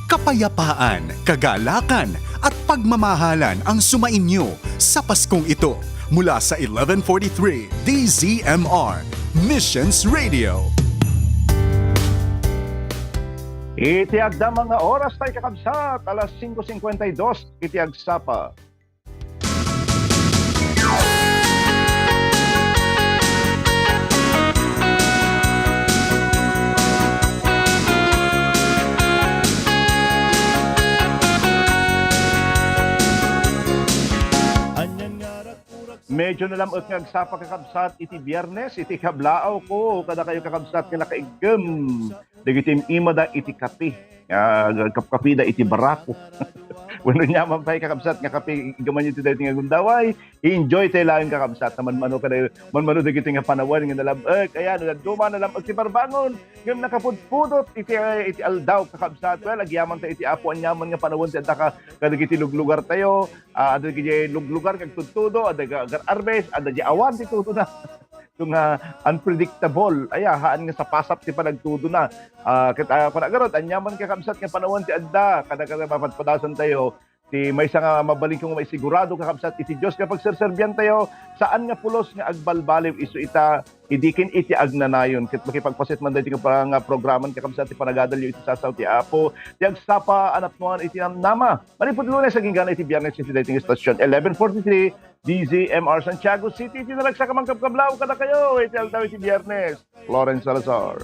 kapayapaan, kagalakan at pagmamahalan ang sumainyo sa Paskong ito mula sa 1143 DZMR Missions Radio. Itiag na mga oras tayo kakabsat, alas 5:52, itiag sapa. Medyo na lang at nagsapa kakabsat iti biyernes, iti kablaaw ko, kada kayo kakabsat nga nakaigam. Dagitim imada iti kapi, kapi da iti barako. Wano nyaman pa kakabsat nga kapi, igaman iti dahil nga gundaway, i-enjoy tayo lang kakabsat, naman mano dagiti nga panawan, nga nalam, kaya duma nalam, iti barbangon, ngam nakapudpudot, iti aldaw kakabsat, well, agyaman tayo iti apo, anyaman nga panawan, ti adaka, kadagiti luglugar tayo, adagiti luglugar, kag tudtudo, adaga arbes, adagiti awan, ti tudo na. Yung unpredictable, haan nga sa pasap ti panagtudo na. Panagarot, anyaman kakabsat nga panawan ti adda, kada mapadasan tayo, ti may nga mabaling kong maisigurado kakabsat, iti Diyos nga pagserserbyan tayo, saan nga pulos nga agbalbaliw, iso ita, idikin iti agnanayon, kit makipagpasit man dahil nga programan kakabsat, ti panagadalyo iti sasaw ti apo, ti agsapa, anap mo, iti nama. Manipod lunes, aging gana iti biyernes, iti dating stasyon, 1143, DZMR Santiago City, tinalagsa ka mang kablaw kada kayo, iti aldaw iti biyernes. Lawrence Salazar.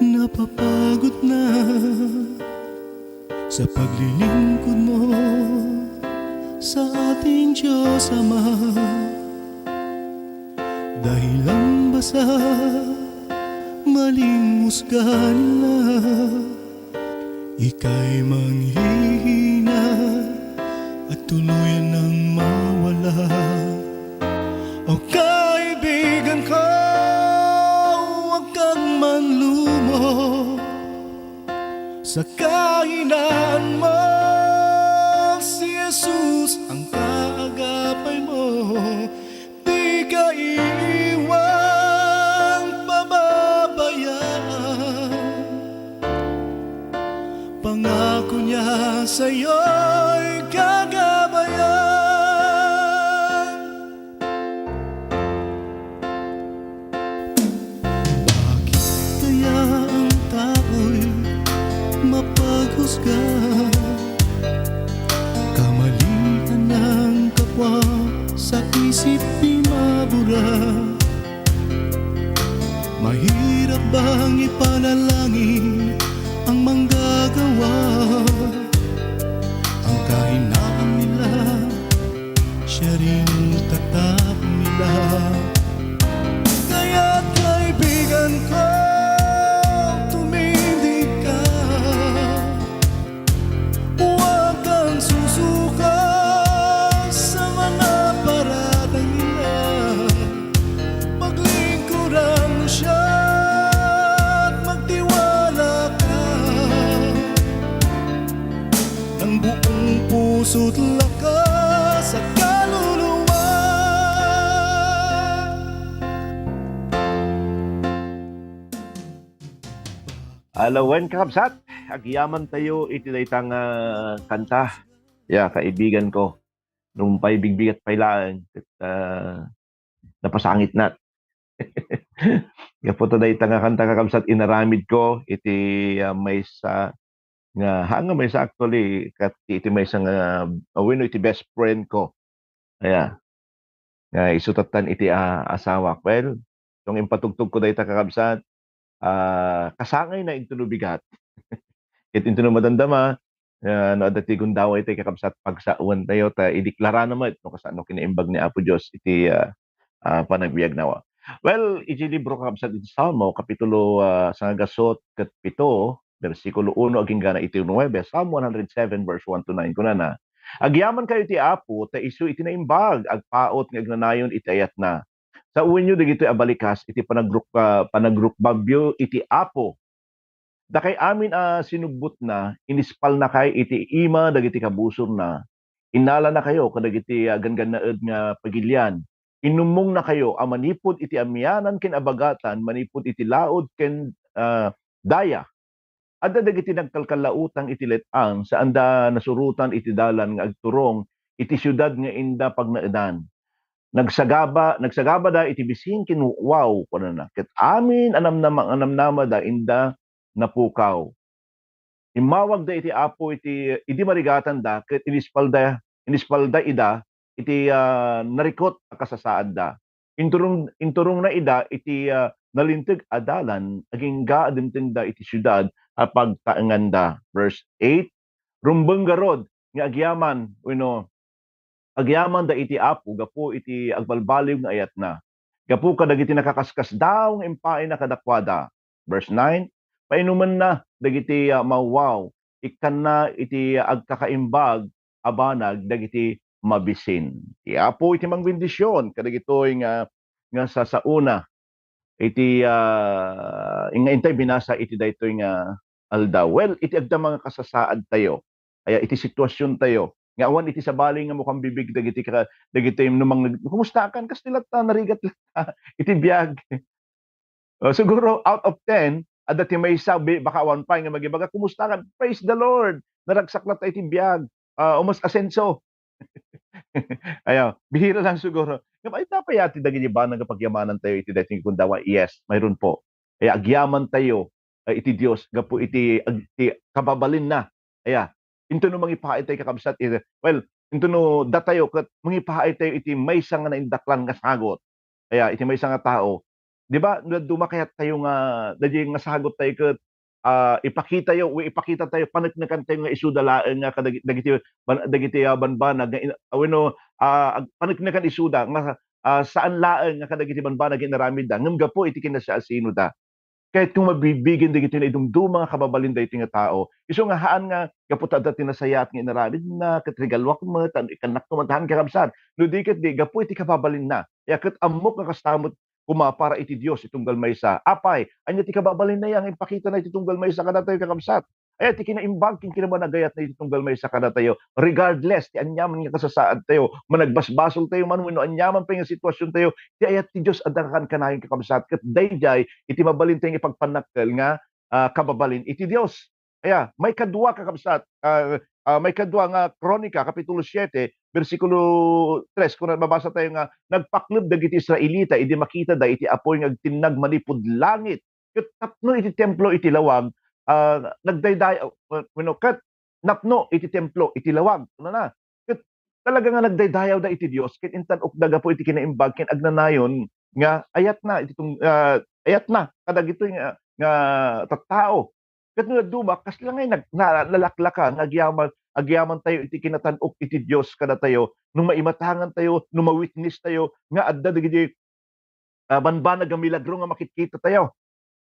Napapagod na sa paglilingkod mo sa ating Diyos Ama, dahil lang ba sa maling husga nila ika'y manghihina at tuluyan ng mawala? O kaibigan ko, huwag kang manlumo sa kahinaan mo. Si Jesus ang kaagapay mo, di ka iiwang pababayaan. Pangako niya sa'yo'y gagabayan. Bakit kaya ang tao'y mapaghusga? Kamalian ng kapwa sa isip di mabura. Mahirap bang ipanalangin ang manggagawa? Ang kahinaan nila, siya rin tatap nila. Kaya't kaibigan ko, tumindig ka. Huwag kang susuka sa mga paratang nila. Paglingkuran mo siya at magtiwala ka ng buong puso't lakas at kaluluwa. Alawen kakabsat, agyaman tayo iti daytang kanta. Kaibigan ko, nung paibigbigat pailaan, napasangit na. Kaputo daytang kanta kakabsat, inaramid ko, iti may sa nga hanga may sa actually kat iti may sa nga wino iti best friend ko. Nga isutatan iti asawa. Well, tong impatugtog ko dayta kakabsat, kasangay na into bigat. Ket into madandama, no adati gundaway tay kakabsat pagsauan tayo ta ideklara naman no kasano kinaimbag ni Apo Dios iti panagbiag nawa. Well, iti libro kakabsat iti Salmo kapitulo 17 ket 7 versikulo 1 aging gana iti 9, Psalm 107 verse 1 to 9 kunana. Agyaman kayo ti Apo, ta isu iti naimbag, agpaot nga agnanayon iti ayat na. Sa uwan nyo, dagito abalikas, iti panagrukbabyo iti Apo. Da kay amin sinugbot na, inispal na kay iti ima, dagiti kabusor na. Inala na kayo, kadagiti gangan na nga pagilyan. Inumong na kayo, manipod iti amyanan ken abagatan, manipod iti laod ken daya. Adda dagiti nagkalkalautang iti letang, saan da nasurutan iti dalan nga agturong, iti syudad nga inda pagnaedan. Nagsagaba da iti bisin ken wow kunana. Ket amin anamnama da inda napukaw. Imawag da iti Apo iti marigatan da ket inispalda ida iti narikot a kasasaad da. Inturong na ida iti nalinteg adalan aging gaadimten da iti syudad a pagtaengan da. Verse 8, rumbeng garod nga agyaman da iti Apo gapo iti agbalbaliw nga ayat na. Gapo kadagiti nakakaskas daw nga impaay na kadakwada. Verse 9, painuman na dagiti mawaw, ikan na iti agkakaimbag abanag dagiti mabisin. Ti Apo iti mangbendisyon kadagitoy nga sa sauna iti nga intay binasa iti daytoy nga aldaw. Well, iti agda mga kasasaad tayo. Aya iti sitwasyon tayo. Nga awan iti sabali nga mukhang bibig dagiti numang kumusta kan kastilat narigat iti biag. Siguro out of 10, adda ti maysa baka awan pa nga magibaga kumusta kan? Praise the Lord. Naragsak na tayo iti biag. Umas asenso. Ayo, bihira lang siguro. Ay napayati dagiti ba nagapagyamanan tayo iti dating kundawa? Yes, mayroon po. Ay agyaman tayo iti Dios gapo iti kababalin na. Aya, into no mangipaay tayo kakabsat well, into no datayo ket mangipaay tayo iti maysa nga naindaklan nga sagot. Aya iti maysa nga tao. Di ba dumakayat tayo nga dadya nga sagot tayo ket ipakita tayo paneknekan tayo nga isudalaan nga dagiti banbanag nga wenno paneknekan isuda nga saan laeng nga kadagiti banbanag inaramid da ngem gapo iti kinasasino da. Kahit kung mabibigin dagiti na idumduma nga kababalin da iti nga tao. Isu nga haan nga gaputa da tinasayat nga inaramid na ket regalwak met ikanak tumantahan kakabsat. No diket di gapo iti kababalin na. Ya ket ammok nga kastamot para iti Dios itunggal maysa. Apay, anya ti kababalin na yang ipakita na iti tunggal maysa kada tayo kakabsat. Ay ti kinaimbag kin kinamanagayat na iti tunggal maysa kada tayo. Regardless ti anyaman nga kasasaad tayo, managbasbasol tayo man wenno anyaman pa nga sitwasyon tayo, ti ayat ti Dios adda kan kanayon kakabsat ket dayjay iti mabalin tayo ipagpanakkel nga kababalin iti Dios. Aya, may kadua kakabsat, may kadua nga Kronika kapitulo 7 versikulo 3 kung mabasa tayo nga nagpaklob dagiti Israelita idi makita da iti apoy nga agtinag manipud langit ket tapno iti templo iti lawag nagdayday wenno ket napno iti templo iti lawag na ket talaga nga nagdaydayaw da iti Dios ket intan ukdaga po iti kinaimbag ken agnanayon nga ayat na iti ayat na kadagitoy nga tattao ket no dumak kas lang ay nalalaklakan agyaman tayo iti kinatan-ok iti Dios kada tayo nung maimatangan tayo nung ma-witness tayo nga adda dagiti banbanag nga milagro nga makikita tayo.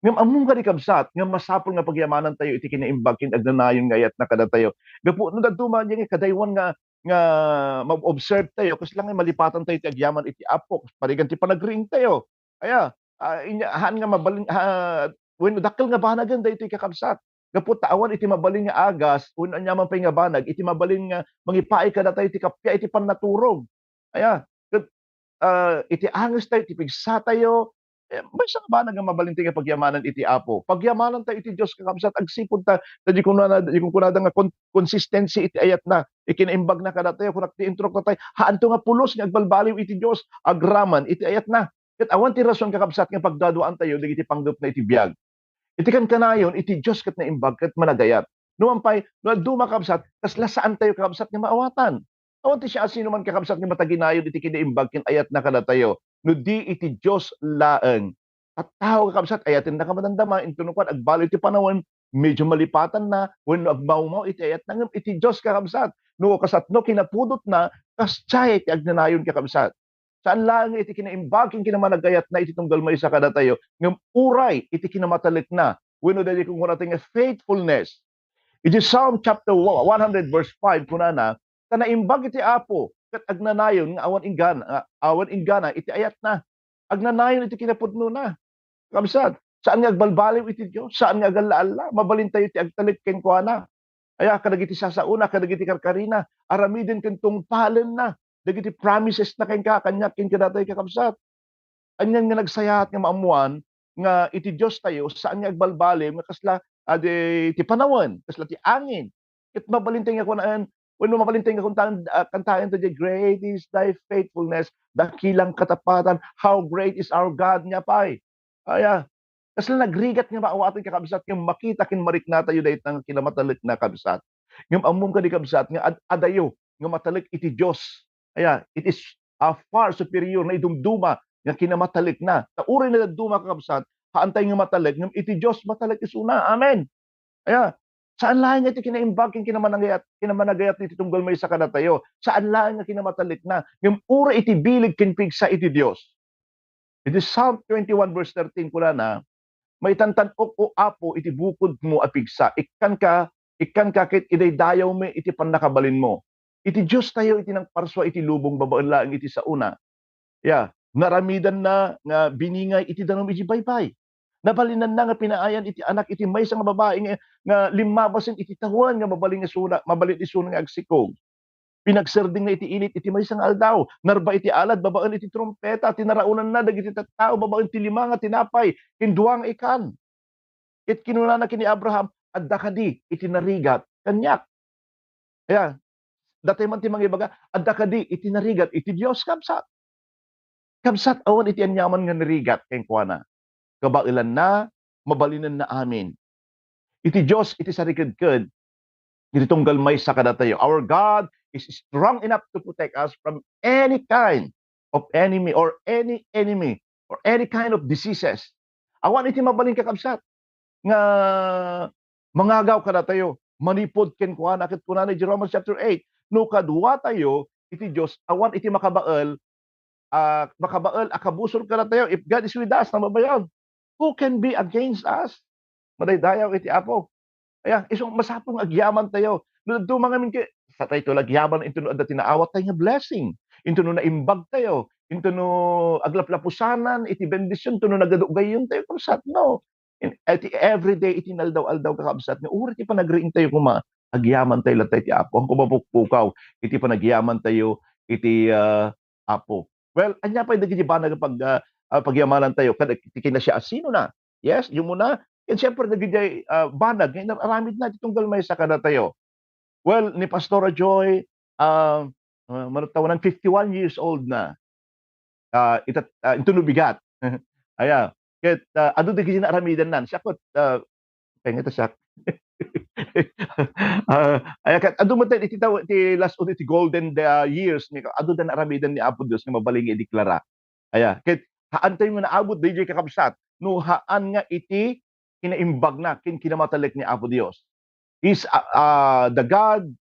Ngem ammong kadi kabsat nga masapol nga pagyamanan tayo iti kinaimbag ken agnanayon nga ayat na kada tayo. Gapu no daduma nga kadaywan nga ma-observe tayo kas lang ay malipatan tayo iti agyaman iti Apo parigan ti panagriing tayo. Aya haan nga mabalin wenno dakkel nga banagan daytoy kakabsat. Gapu awan iti mabalin nga agas wenno anyaman pay nga banag iti mabalin nga mangipaay kada tayo iti kapya iti pannaturog. Aya ket iti anges tayo iti pigsa tayo maysa nga banag nga mabalin tayo nga pagyamanan iti Apo. Pagyamanan tayo iti Dios kakabsat agsipud ta di kung kunada nga consistency iti ayat na ikinaimbag na kada tayo kun ti introk na tayo haanto nga pulos nga agbalbaliw iti Dios agraman iti ayat na. Ket awan ti rason kakabsat nga pagdaduan tayo dagiti panggep na iti biag. Iti kan kanayon iti Dios ket naimbag ket managayat. Nuampay no duma kakabsat kas lasaan tayo kakabsat nga maawatan. Awan ti siya sino man kakabsat nga mataginayon iti kinaimbag ken ayat na kada tayo. No di iti Dios laeng. At tao kakabsat ayatin na kamadandama intunukan agbalik ti panawon medyo malipatan na wenno agmawmaw iti ayat na ngem iti Dios kakabsat. No kasatno kinapudot na kas tiay ti agnanayon kakabsat. Saan lang iti kinaimbag ken kinamanagayat na iti tunggal maysa kada tayo ngem uray iti kinamatalik na wenno dali kung kurating nga faithfulness. Iti Psalm chapter 100 verse 5 kunana, kanaimbag iti Apo ket agnanayon nga awan inggana iti ayat na. Agnanayon iti kinapudno na. Kamsat, saan nga agbalbaliw iti Dios? Saan nga agalaala? Mabalin tayo iti agtalit ken kuana. Aya kadagiti sasauna, kadagiti karkarina, aramiden ken tungpalen na. Dagiti promises na ken kakanyak ken kadatay kakabsat. Anyan nga nagsayahat nga maamuan nga iti Dios tayo saan nga agbalbalim nga kasla iti panawon, kasla ti angin. Ket mabalintay nga kunaan wenno mabalintay nga kantaen to the great is thy faithfulness, dakilang katapatan, how great is our God nya pay. Aya, kasla nagrigat nga maawaten kakabsat nga makita ken marikna tayo dayt nga kinamatalik na kabsat. Ngem ammom kadi kabsat nga adayo nga matalik iti Dios. Aya, it is far superior na idumduma nga kinamatalik na. Ta uri na duma kakabsat, haantay nga matalik, ngem iti Dios matalik isuna. Amen. Aya, saan laeng nga iti kinaimbag ken kinamanagayat iti tunggal may sa kadatayo. Saan laeng nga kinamatalik na, ngem uri iti bilig ken pigsa iti Dios. Iti Psalm 21 verse 13 kunana, maitantan-ok o Apo iti bukod mo a pigsa. Ikkan ka ket idaydayaw mi iti pannakabalin mo. Iti Dios tayo iti nang parswa iti lubong babaen laeng iti sauna. Ya, naramidan na nga biningay iti danom iti baybay. Nabalinan na nga pinaayan iti anak iti maysa nga babae nga limabasen iti tahuan nga mabalin nga suna, mabalit isuna nga agsikog. Pinagserding na iti init iti maysa nga aldaw, narba iti alad babaen iti trumpeta, tinaraunan na dagiti tattao babaen ti lima nga tinapay, ken duwa nga ikan. Ket kinunana kini Abraham, adda kadi iti narigat kanyak. Kaya datay man ti mangibaga, adda kadi iti narigat iti Dios kabsat. Kabsat awan iti anyaman nga narigat ken kuana. Kabailan na, mabalinan na amin. Iti Dios iti sariked-ked, iti tunggal may sa kadatayo. Our God is strong enough to protect us from any kind of enemy or any kind of diseases. Awan iti mabalin kakabsat nga mangagaw kadatayo, manipod ken kuana ket kunana iti Romans chapter 8. No kadwa tayo iti Dios awan iti makabael akabusor kadatayo. If God is with us, namabayan, who can be against us? Madaydayaw iti Apo. Aya, isong masapong agyaman tayo. Dumang amin sa tayo agyaman into no adda tinaawat tayo nga blessing. Into no naimbag tayo. Into no aglaplapusanan iti bendisyon to no nagadugayon tayo kabsat no. Iti everyday iti naldaw-aldaw kakabsat nga uri ti panagriing tayo kuma agyaman tayo latay ti Apo. Ang kumapukpukaw iti panagyaman tayo iti Apo. Well, anya pa dagiti banag pagyamanan tayo kada kina siya sino na. Yes, yung muna. And siyempre nagigay banag ngayon aramid na tunggal may sa kada tayo. Well, ni Pastora Joy manutawanan 51 years old na. Ito bigat. Aya, ket adu dagiti na aramidan nan. Siya kot pengeta siya. Aya ket adu man iti last on iti golden years ni adu dan aramidan ni Apo Dios nga mabaling ideklara. Aya, ket haantay mo na abot DJ kakabsat no haan nga iti kinaimbag na kinamatalik ni Apo Dios. Is the God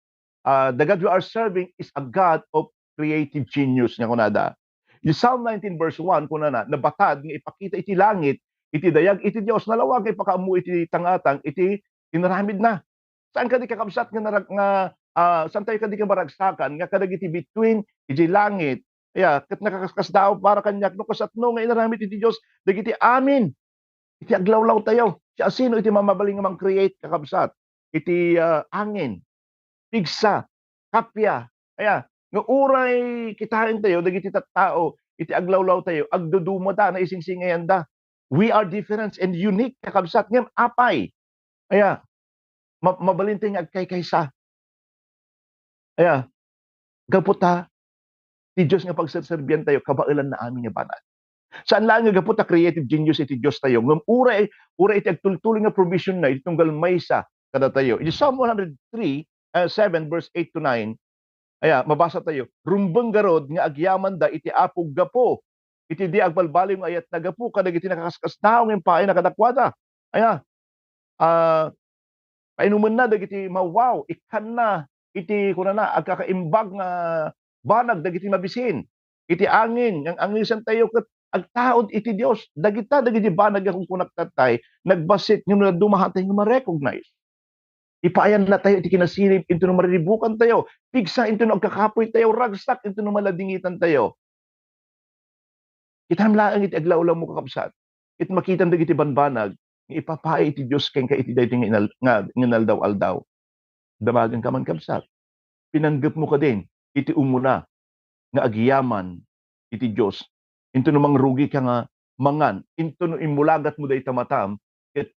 we are serving is a God of creative genius nga kunada. Yung Psalm 19 verse 1 kunana nabatad nga ipakita iti langit iti dayag iti Dios nalawag ipakaamu iti tangatang iti inaramid na. Saan kadi kakabsat nga saan tayo kadi ka maragsakan nga kadagiti between iti langit. Ket nakakasdaw para kanyak no kasatno nga inaramid iti Dios dagiti amin. Iti aglawlaw tayo. Siya sino iti mamabaling nga mang-create kakabsat. Iti angin, pigsa, kapya. Aya, nga uray kitain tayo, dagiti tattao, iti aglawlaw tayo, agdudumata na isingsingayan We are different and unique kakabsat. Ngem apay. Aya, mabalintay nga agkay-kaysa. Aya, gaputa, ti Diyos nga pagserserbiyan tayo, kabailan na amin nga banal. Saan lang nga gaputa creative genius iti Dios tayo. Ngem uray iti agtultuloy nga provision na iti tunggal maysa kada tayo. Iti Psalm 103 7 verse 8 to 9. Aya, mabasa tayo. Rumbeng garod nga agyaman da iti apog gapo. Iti di agbalbaliw nga ayat na gapo kadagiti nakakaskas tao ngem paay nakadakwada. Aya, painuman na dagiti mawaw ikan na iti kunana agkakaimbag nga banag dagiti mabisin. Iti angin, ang angisan tayo ket agtaod iti Dios. Dagita dagiti banag akong kunaktatay, nagbasit nga dumahatay nga ma-recognize. Ipaayan na tayo iti kinasirip, into no mariribukan tayo, pigsa into no agkakapoy tayo, ragsak into no maladingitan tayo. Itam laang iti aglaulaw mo kakabsat. It makitan dagiti banbanag, nga ipapaay iti Dios ken ka iti daytoy nga naldaw-aldaw. Damagan ka man kabsat. Pinanggap mo ka din, iti umuna, nga agyaman iti Dios. Into no mangrugi ka nga mangan, into no imulagat mo day tamatam, ket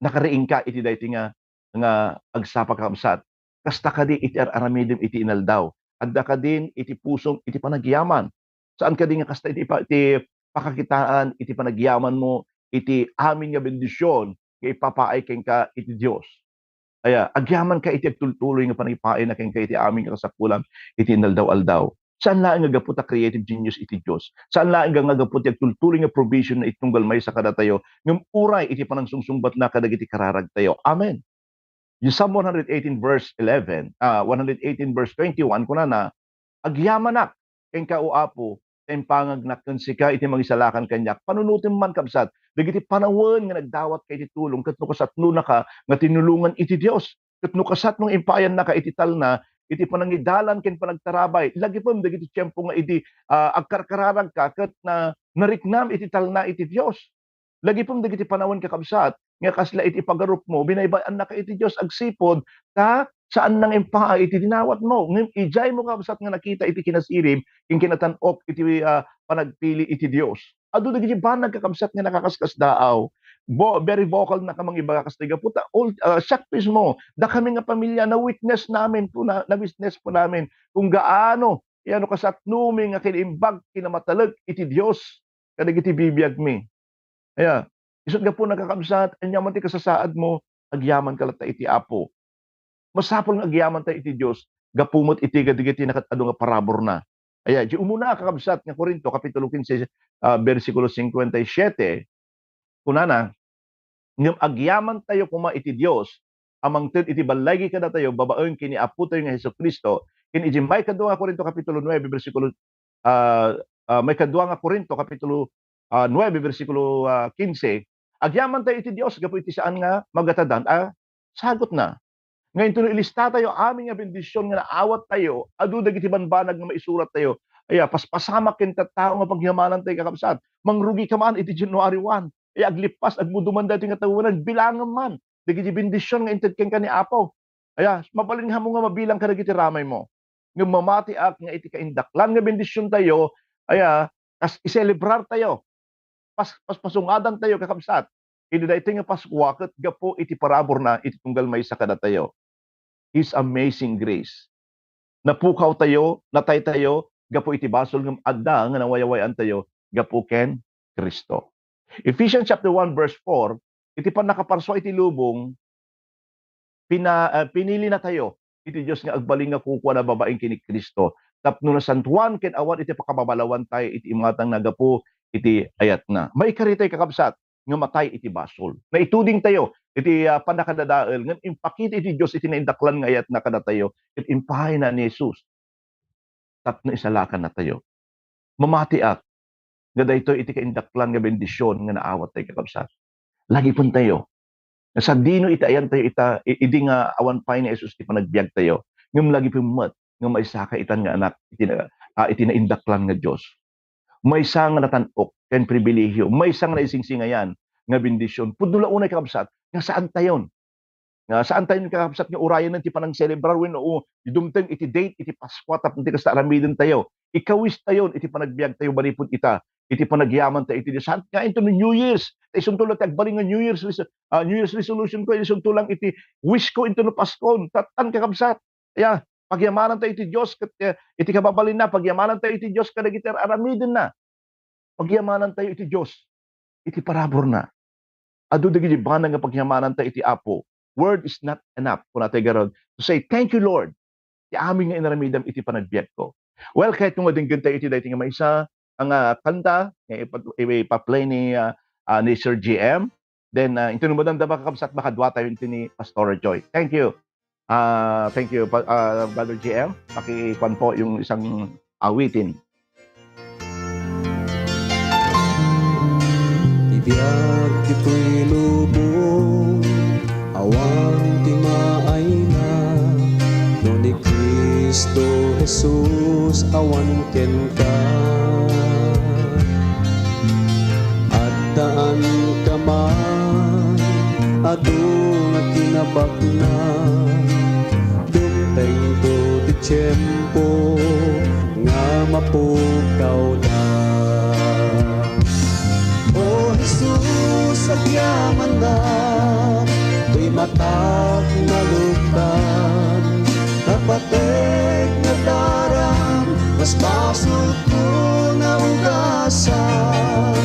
nakariing ka iti daytoy nga agsapa kakabsat. Kasta ka di iti aramidem iti inaldaw. Adda ka din iti pusong iti panagyaman. Saan ka din nga kasta iti pakakitaan, iti panagyaman mo, iti amin nga bendisyon, nga ipapaay ken ka iti Dios. Aya, agyaman ka iti agtultuloy nga panagipaay na ken ka iti amin nga kasapulan, iti inaldaw-aldaw. Saan laeng nga gaput a creative genius iti Dios? Saan laeng nga gaput iti agtultuloy nga provision na itong galmay sa kada tayo, ngem uray iti panangsungsungbat na kadagiti kararag tayo. Amen. Yung Psalm 118 verse 11, 118 verse 21, kunana, agyaman ken ka o Apo, ken pangagnak ken sika iti mangisalakan kanyak, panunutin man kabsat, dagiti panawon nga nagdawat kay iti tulong, ket no kasatno na ka, nga tinulungan iti Dios, ket no kasatno impayan na ka iti talna, iti panangidalan ken panagtarabay, lagi pom dagiti tiyempo nga iti agkarkararag ka, ket na nariknam iti talna iti Dios. Lagi pom dagiti panawon kakabsat, nga kasla iti pagarup mo, binaybayan na ka iti Dios agsipod, ta saan nang impaay iti dinawat mo. Ngem ijay mo kabsat nga nakita iti kinasirib, king kinatan-op iti panagpili iti Dios. Adu dagiti banag kakabsat nga nakakaskas daaw. Very vocal na kamang iba kastiga puta. Sakpis mo, da kami nga pamilya na witness namin po na witness po namin kung gaano iano kasatnumi nga kiniimbag kinamatalag iti Dios kadagiti bibiyag mi. Aya, isut nga po nakakabsat, anyaman ti kasasaad mo, agyaman kalata iti Apo. Masapol nga agyaman tayo iti Dios, gapumot iti gadigiti nakatado nga parabor na. Aya, di umuna kakabsat nga Korinto, kapitulo 15, versikulo 57, kunana, ngem agyaman tayo kuma iti Dios, amang ted iti balagi kada tayo, babaen kini Apo tayo nga Hesukristo, kin iti may kadua nga Korinto, kapitulo 9, versikulo, may kadua nga Korinto, kapitulo 9, versikulo 15, agyaman tayo iti Dios, gapo iti saan nga magatadan, sagot na. Ngayon tuno ilista tayo amin nga bendisyon nga naawat tayo, adu dagiti banbanag nga maisurat tayo. Aya paspasamak ken tattao nga pagyamanan tayo kakabsat. Mangrugi ka man iti January 1. Aya aglipas agmuduman dati nga tawunan bilangan man. Dagiti bendisyon nga inted ken ni Apo. Aya mabalingha mo nga mabilang ka dagiti ramay mo. Nga mamati ak nga iti kaindaklan nga bendisyon tayo, aya kas iselebrar tayo. Pasungadan tayo kakabsat. Idi daytoy nga Paskwa ket gapo iti parabor na iti tunggal may sa kada tayo. His amazing grace. Napukaw tayo, natay tayo, gapo iti basol ng adda nga nawayawayan tayo, gapo ken Kristo. Ephesians chapter 1 verse 4, iti pan nakaparso iti lubong, pinili na tayo, iti Dios nga agbaling nga kukwa na babaeng kini Kristo. Tapno na santuan ken awan iti pakababalawan tayo, iti imatang nagapo, iti ayat na. May karitay kakabsat, nga matay iti basol. Na ituding tayo, iti panakadadael, nga impakita iti Diyos, iti naindaklan nga ayat na kada tayo, iti impahay na ni Jesus. Tapno isalakan na tayo. Mamatiak, nga dayto iti kaindaklan nga bendisyon, nga naawat tayo kakabsat. Lagi pun tayo. Sa dino iti ayan tayo, idi nga awan pay ni Jesus, iti panagbiag tayo. Ngam lagi pumat, nga maisaka itan nga anak, iti naindaklan nga Diyos. May isa nga natanok, ken pribilehyo, may isa nga naisingsingayan, nga bendisyon. Pudno unay kakabsat, nga saan tayon? Nga saan tayon kakabsat, nga urayan ng ti panang celebrar, idumteng iti date, iti Paskwa, tapos ti kasta aramidin tayo. Ikawis tayon, iti panagbiag tayo, balipod ita, iti panagyaman tayo, iti saan nga ito New Year's, isuntulang tagbaling nga New Year's resolution ko, isuntulang iti wish ko into no Paskon, tatan kakabsat. Kaya, pagyamanan tayo iti Diyos, iti kababalin na, pagyamanan tayo iti Diyos, kadagiti aramidin na. Pagyamanan tayo iti Diyos, iti parabor na. Adu dagiti banag nga pagyamanan tayo iti Apo. Word is not enough kung natin garod to say, thank you Lord, ti amin nga inaramidam iti panagbiag ko. Well, kahit nung adinggan tayo iti dahiting nga maisa, ang kanta, ipa-play ni Sir GM, then ito nung madam ba kakabsat, makadwa tayo ito ni Pastor Joy. Thank you. Thank you, Brother GM. Pakikuan po yung isang awitin. Biag ito'y lubong, awang timaay na, no ni Kristo Jesus awan ken ka. At daan ka man, adung at kinabak na, dumteng to ti tiyempo, nga mapukaw na. O Jesus, agyaman na, di matak na luktan, napatek na daram, mas pasok ko na ugasan.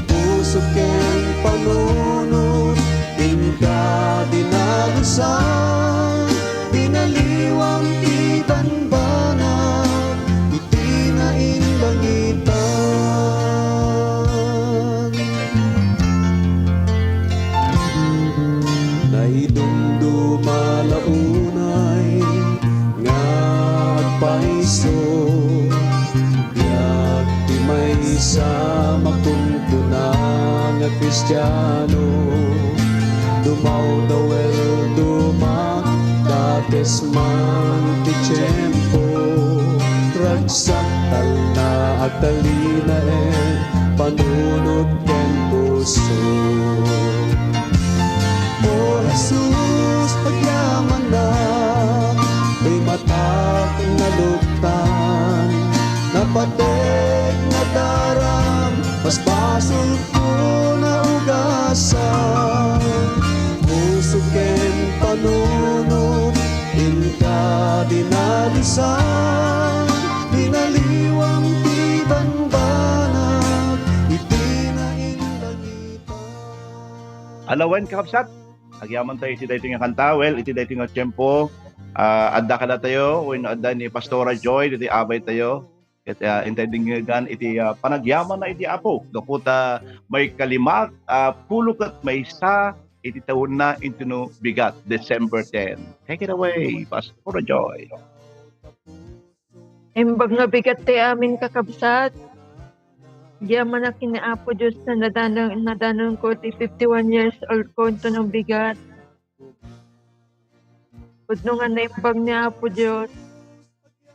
Puso ken panunod, inka dinalusan, binaliwang ibanbanag, itinain langitan. Naidumduma launay, nga agpaiso, biag di may sama kuntunang nga Kristiyano, dumaw dawel dumak, dates man ti tiyempo, ragsaktal na agtalinaen, panunod ken puso. O Jesus, agyaman na, may matak na luktan, napatek na daram, mas pasok ko na ugasan. Puso ken panunod, inka dinalisan, binaliwang tibanbanag, itinain langitan. Alawen kakabsat, agyaman tayo iti dayto nga kanta, well, iti dayto nga tiyempo, adda ka na tayo, when adda ni Pastora Joy, iti abay tayo, at intending gan iti panagyaman na iti apo, gaputa may kalimak, pulukat may isa, iti taon na into no bigat, December 10. Take it away, Pastora Joy. Imbag nga bigat ti amin kakabsat. Diyaman na kinaapo Diyos na nadanong ko ti 51 years old ko ito ng bigat. Pudno nga na imbag ni Apo Diyos.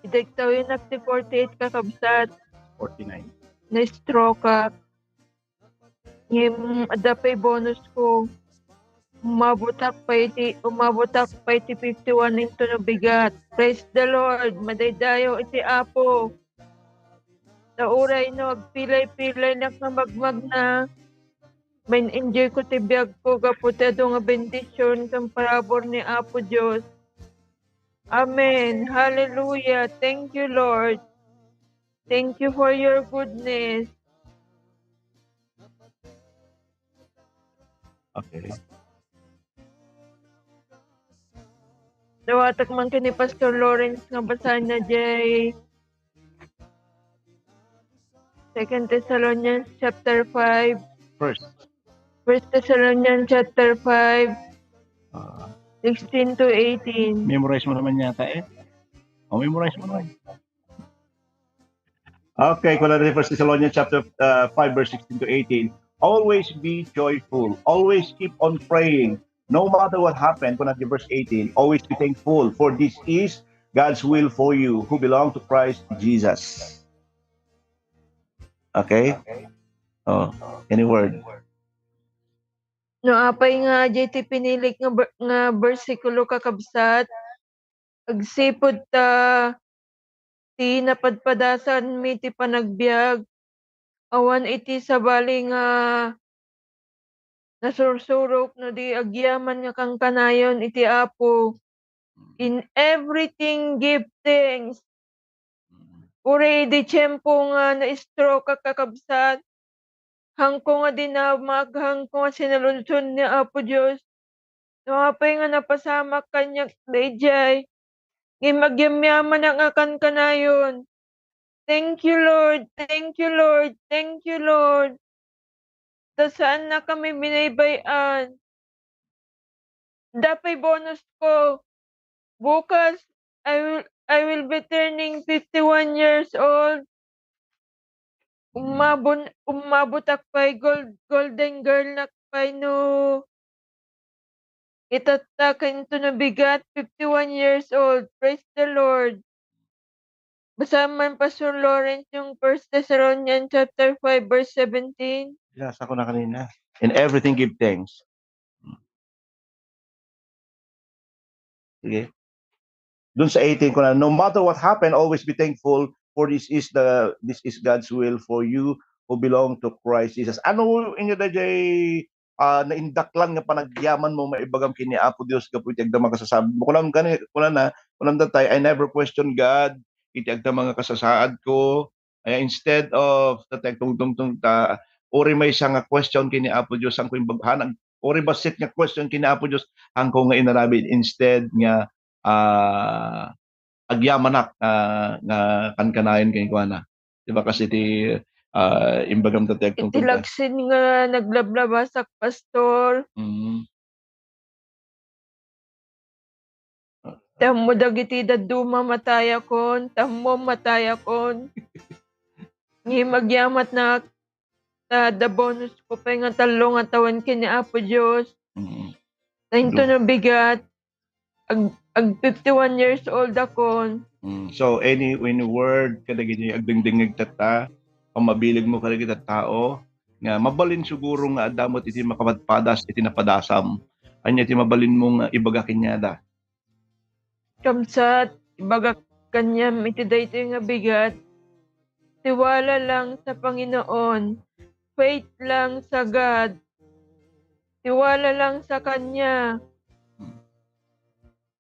Idagtaw yun na ti 48 kakabsat. 49. Na-stroke ka. Ngayon, adapay bonus ko. Umabutak pa iti 51 ito ng bigat. Praise the Lord. Madaydayo iti Apo. Sa uray no, agpilay-pilay na magmag na. May enjoy ko ti biyag ko, kaputado nga bendisyon kang parabor ni Apo Diyos. Amen. Hallelujah. Thank you, Lord. Thank you for your goodness. Okay. Nawatak man ka ni Pastor Lawrence nga basahin na jay 2 Thessalonians chapter 5. First, 1 Thessalonians chapter 5, uh, 16 to 18. memorize mo naman yata eh. O, memorize mo naman. Okay, kung natin 1 Thessalonians chapter 5 verse 16 to 18. Always be joyful. Always keep on praying. No matter what happened, kung natin verse 18, always be thankful, for this is God's will for you who belong to Christ Jesus. Okay? Oh, any word? No, apay nga JT pinilik nga bersikulo kakabsat. Agsipod ta ti napadpadasan mi ti panagbiag. Awan iti sabali nga nasursurok no di agyaman nga kang kanayon iti Apo. In everything give thanks. Uri di tiyempo nga na-stroke kakabsat. Hangko nga dinamag, hangko nga sinalunsun ni Apo Diyos. Napay nga napasamak kanya dayjay. Gimagyamyaman ang akan kanayon. Thank you, Lord. Thank you, Lord. Thank you, Lord. Da saan na kami binaybayan. Dapay bonus ko. Bukas, I will be turning 51 years old. umabot akpay golden girl nakpay no itatakin to na bigat 51 years old. Praise the Lord. Basahan man Pastor Lawrence yung 1 Thessalonians chapter 5 verse 17. Binasa ko na kanina. In everything give thanks. Sige. Doon sa 18 ko na, no matter what happened, always be thankful for this is God's will for you who belong to Christ Jesus. Ano inyo da jay naindak lang nga panagyaman mo maibagam kini Apo Dios kaputi agda mga kasasaad mo. Kulang datay I never question God iti agda mga kasasaad ko. Ay, instead of tungtung ta ori may isang nga question kini Apo Dios ang kuimbaghan ori basit nga question kini Apo Dios ang ko nga inarabi instead nga agyamanak nga kankanayon kay kuana. Diba kasi ti imbagam tatek tungtong ta. Itilaksin nga naglablabasak pastor. Tammo dagiti daduma mataya kon, tammo mataya kon. Ngi magyamat na the bonus ko pa nga talong nga tawan kini Apo Dios. Tahinto na bigat. Ag 51 years old ako. So any word kadagiti agdingdingig tata pamabilig mo kadagiti tao nga mabalin siguro nga adamot iti makapadpadas iti napadasam. Anya iti mabalin mo nga ibaga kinyada. Kamsat ibaga kanyam iti daytoy nga bigat. Tiwala lang sa Panginoon. Faith lang sa God. Tiwala lang sa Kanya.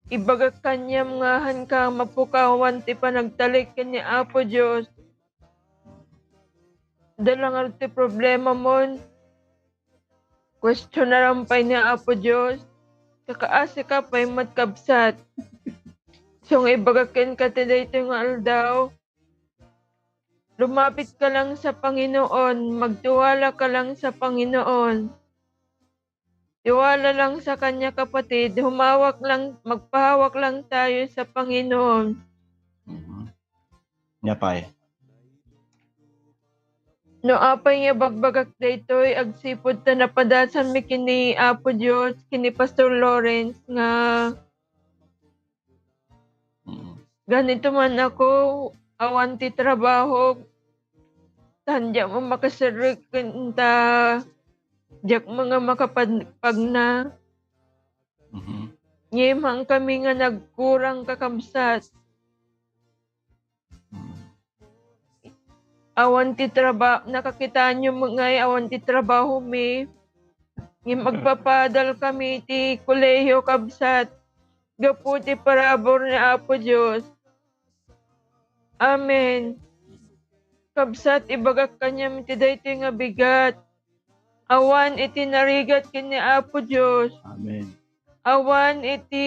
Ibaga Kanyam ngahan ka mapukawan ti panagtalik kani Apo Dios. Dalang ti problema mon. Question na rampay ni Apo Dios. Kakaasi ka pa'y matkabsat. So nga ibaga ken ka ti daytoy nga aldaw. Lumapit ka lang sa Panginoon, magtiwala ka lang sa Panginoon. Tiwala lang sa Kanya kapatid, magpahawak lang tayo sa Panginoon. Nyapay. No apay nga bagbagak daytoy agsipod ta napadasan mi kini Apo Dios, kini Pastor Lawrence nga ganito man ako awan ti trabaho tandya mo makasirik ta jak mga makapagpag na ngimang kami nga nagkurang kakamsat awan ti trabaho nakakita nyo mga awan ti trabaho mi ngim magpapadal kami ti kolehiyo kabsat gapu ti parabor ni Apo Dios. Amen. Kabsat ibagak kanyam iti daytoy nga bigat. Awan iti narigat kini Apo Dios. Amen. Awan iti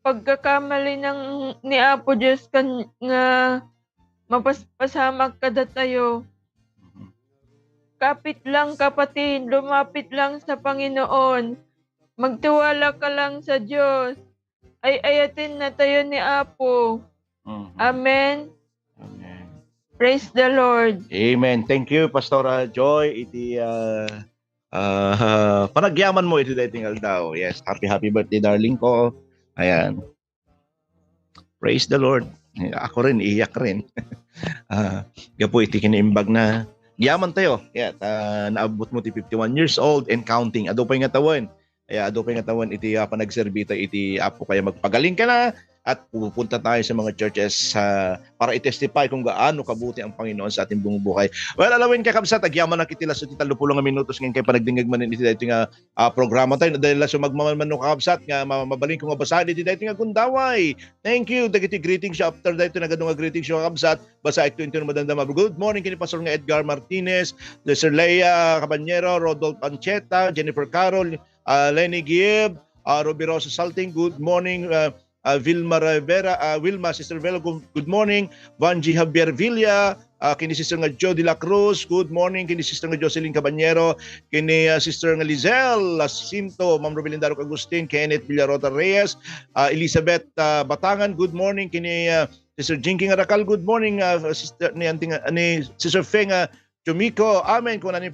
pagkakamali ni Apo Dios nga mapaspasamak kada tayo. Kapit lang kapatid, lumapit lang sa Panginoon. Magtiwala ka lang sa Diyos. Ay ayatin na tayo ni Apo. Amen. Amen. Praise the Lord. Amen. Thank you, Pastora Joy. Iti panagyaman mo iti dating aldaw. Yes, happy birthday darling ko. Ayan. Praise the Lord. Ako rin, iyak rin. Gapo iti kiniimbag na yaman tayo. Yeah, naabot mo ti 51 years old and counting. Ado pa nga tawon. Kaya ado pa nga tawon iti panagserbita iti Apo kaya magpagaling ka na at pupunta tayo sa mga churches para i-testify kung gaano kabuti ang Panginoon sa ating buong buhay. Well, alawin ka kabsat, agyaman na kitila sa 30 nga minutos ngayon kay panagdingag man iti dahito nga programa tayo. Dahil sa magmamaman ng kabsat nga mabaling kong basahin iti dahito nga gundaway. Thank you. Dagiti greetings siya after dahito na ganun nga greetings siya kabsat. Basa ito yung madandama. Good morning kini Pastor nga Edgar Martinez, Sir Leia Cabanyero, Rodolfo Ancheta, Jennifer Carol, Lenny Gibb, Ruby Rosa Salting. Good morning. Vilma Rivera, Wilma, Sister Vela, good morning. Vanji Javier Villa, kini Sister nga Jo de la Cruz, good morning. Kini Sister nga Jocelyn Cabanyero, kini Sister nga Lizelle Jacinto, Ma'am Rubilin Darok Agustin, Kenneth Villarota Reyes, Elizabeth Batangan, good morning. Kini Sister Jinky Arakal, good morning. Sister ni Sister Feng Chumiko, amen. Kung ni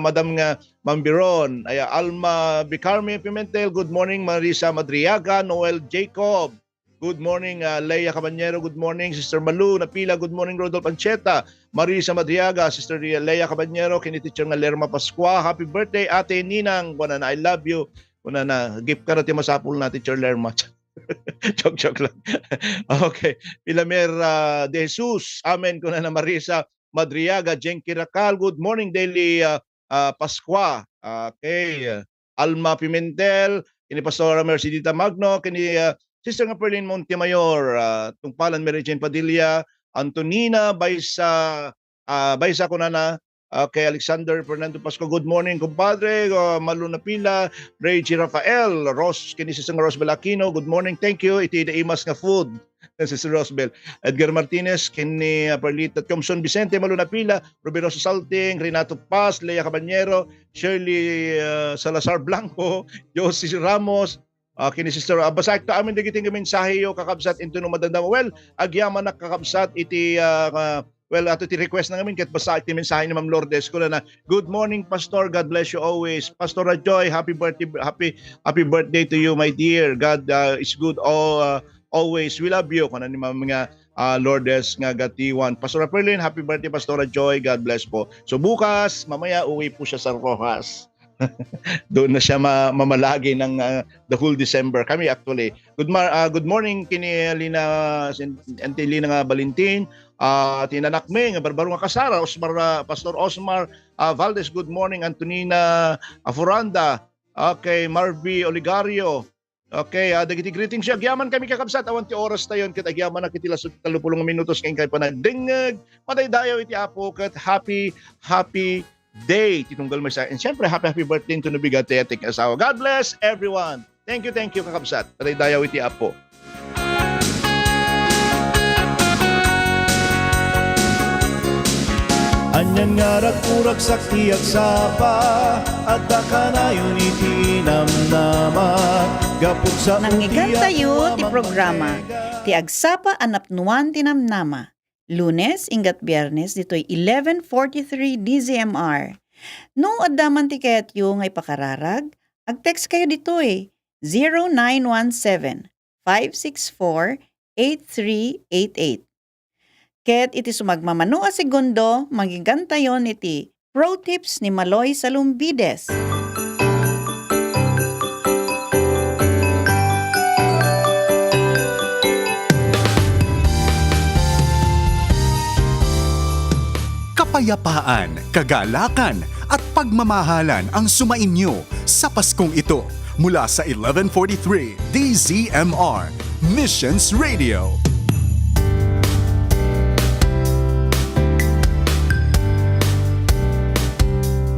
Madam nga Mambiron, ay Alma Bicarme Pimentel, good morning. Marisa Madriaga, Noel Jacob, good morning. Leia Cabanyero, good morning. Sister Malu Napila, good morning. Rodolfo Ancheta, Marisa Madriaga, Sister Leia Cabanyero, kini Teacher nga Lerma Pascua, happy birthday Ate Ninang, na I love you. Kuna na gift ka natin masapul na Teacher Lerma. Joke lang. Okay. Pilamer De Jesus, amen. Kuna na Marisa Madriaga, Jenky Racal, good morning. Daily Pascua, okay. Alma Pimentel, kini Pastora Mercedita Magno, kini Sister nga Perlin Montemayor, Tungpalan Mary Jane Padilla, Antonina Baysa, Baysa Kunana, okay, Alexander Fernando Pasco, good morning, compadre. Malu Napila, Reggie Rafael, Ross, kini Sister Rosbel Aquino, good morning, thank you. Iti da imas nga food. Sister Rosbel. Edgar Martinez, kini Perlita Thompson Vicente, Malu Napila, Roberoso Salting, Renato Paz, Lea Cabanyero, Shirley Salazar Blanco, Josie Ramos, kini Sister basak ta amin digiting mensahe yo kakabsat into no madandam. Well, agyaman na kakabsat iti well ato ti request na ngamin ket basa iti mensahe ni Ma'am Lourdes ko na good morning Pastor, God bless you always. Pastor Joy, happy birthday to you my dear. God is good always. We love you kana ni Ma'am nga Lourdes nga Gatiwan. Pastor Perlin, happy birthday Pastor Joy, God bless po. So bukas mamaya uwi po siya sa Rojas. Doon na siya mamalagi ng the whole December. Kami actually. Good morning kini Lina nga Valentin, tinanakme nga barbaro nga kasara Pastor Osmar Valdez, good morning. Antonina Afuranda, okay. Marvi Oligario, okay. Dagiti greetings siya. Agyaman kami kakabsat awan ti oras tayon ket agyaman na kitila 30 minutos kay kay panagdingeg madaydayaw iti apo ket happy day titunggal may sa and syempre happy birthday to nabigate ating asawa. God bless everyone. Thank you kakabsat. Madaydayaw iti apo. Anyan nga rakurag sakti agsapa at kanayon iti namnama gapot sa Nangyigan tayo ti programa ti Agsapa Anapnuan ti Namnama. Lunes ingat Biyernes ditoy 11:43 DZMR. No addaman ti kayatyo nga ipakararag, ag-text kayo ditoy 0917-564-8388. Ket iti sumagmamano a segundo, magigantayon iti Pro Tips ni Maloy Salumbides. Kapayapaan, kagalakan at pagmamahalan ang sumainyo sa Paskong ito mula sa 1143 DZMR Missions Radio.